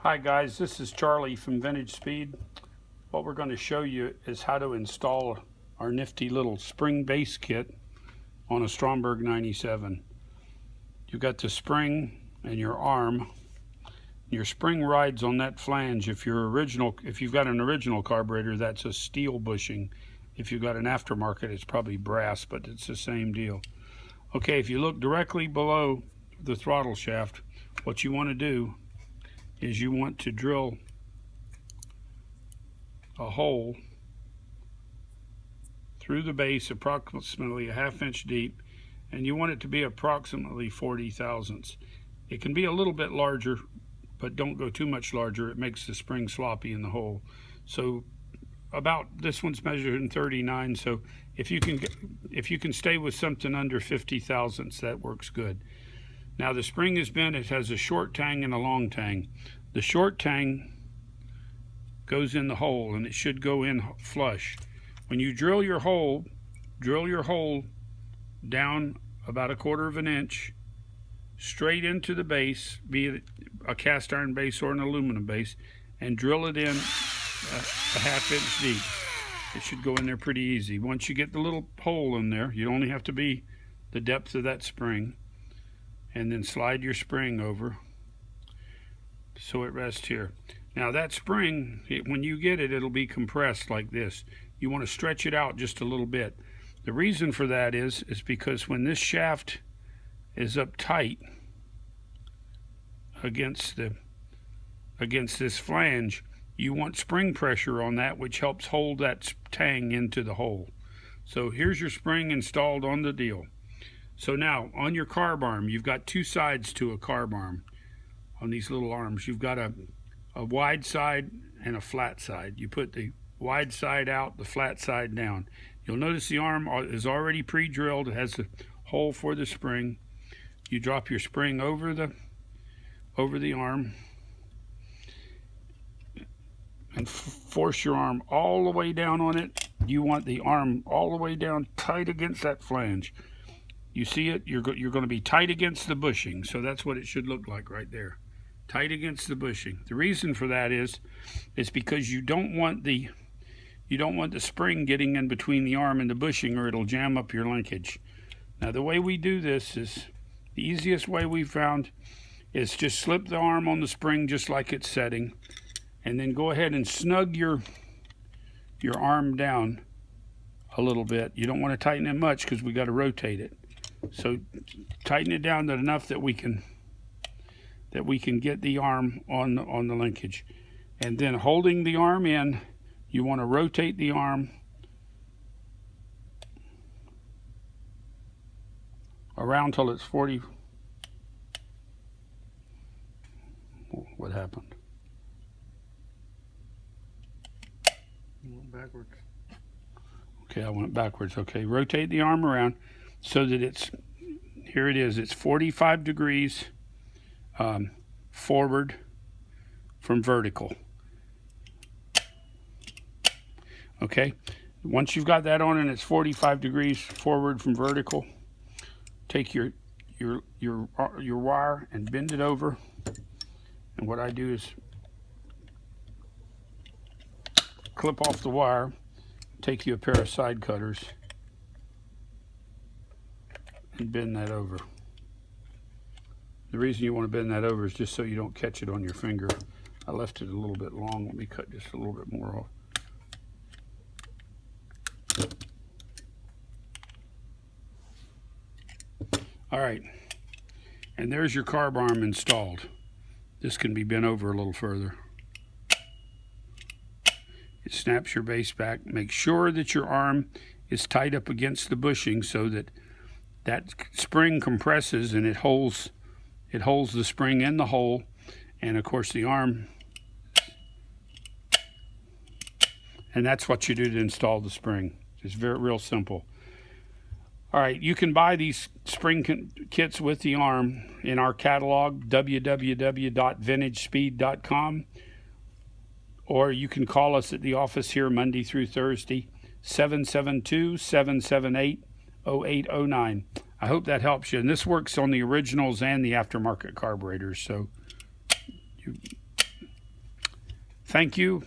Hi guys, this is Charlie from Vintage Speed. What we're going to show you is how to install our nifty little spring base kit on a Stromberg 97. You've got the spring and your arm. Your spring rides on that flange. If you've got an original carburetor, that's a steel bushing. If you've got an aftermarket, it's probably brass, but it's the same deal. Okay, if you look directly below the throttle shaft, what you want to do is you want to drill a hole through the base approximately a ½ inch deep, and you want it to be approximately 40 thousandths. It can be a little bit larger, but don't go too much larger. It makes the spring sloppy in the hole. So about, this one's measured in 39, so if you can stay with something under 50 thousandths, that works good. Now the spring is bent. It has a short tang and a long tang. The short tang goes in the hole, and it should go in flush. When you drill your hole down about ½ inch straight into the base, be it a cast iron base or an aluminum base, and drill it in a ½ inch deep. It should go in there pretty easy. Once you get the little hole in there, you only have to be the depth of that spring, and then slide your spring over so it rests here. Now that spring, when you get it, it'll be compressed like this. You want to stretch it out just a little bit. The reason for that is because when this shaft is up tight against this flange, you want spring pressure on that, which helps hold that tang into the hole. So here's your spring installed on the deal. So now on your carb arm, you've got two sides to a carb arm. On these little arms, you've got a wide side and a flat side. You put the wide side out, the flat side down. You'll notice the arm is already pre-drilled. It has a hole for the spring. You drop your spring over the arm and force your arm all the way down on it. You want the arm all the way down tight against that flange. You see it? You're going to be tight against the bushing, so that's what it should look like right there. Tight against the bushing. The reason for that is because you don't want the spring getting in between the arm and the bushing, or it'll jam up your linkage. Now the way we do this is, the easiest way we found is just slip the arm on the spring just like it's setting, and then go ahead and snug your arm down a little bit. You don't want to tighten it much because we got to rotate it. So tighten it down to enough that we can get the arm on the linkage. And then holding the arm in, you want to rotate the arm around till it's 40. What happened? You went backwards. Okay, I went backwards. Okay, rotate the arm around so that it's 45 degrees forward from vertical. Okay, once you've got that on and it's 45 degrees forward from vertical, take your wire and bend it over. And what I do is clip off the wire, take you a pair of side cutters, and bend that over. The reason you want to bend that over is just so you don't catch it on your finger. I left it a little bit long. Let me cut just a little bit more off. All right, and there's your carb arm installed. This can be bent over a little further. It snaps your base back. Make sure that your arm is tight up against the bushing so that spring compresses and it holds the spring in the hole. And of course the arm, and that's what you do to install the spring. It's real simple. All right, you can buy these spring kits with the arm in our catalog, www.vintagespeed.com, or you can call us at the office here Monday through Thursday, 772-778-0809. I hope that helps you. And this works on the originals and the aftermarket carburetors. So Thank you.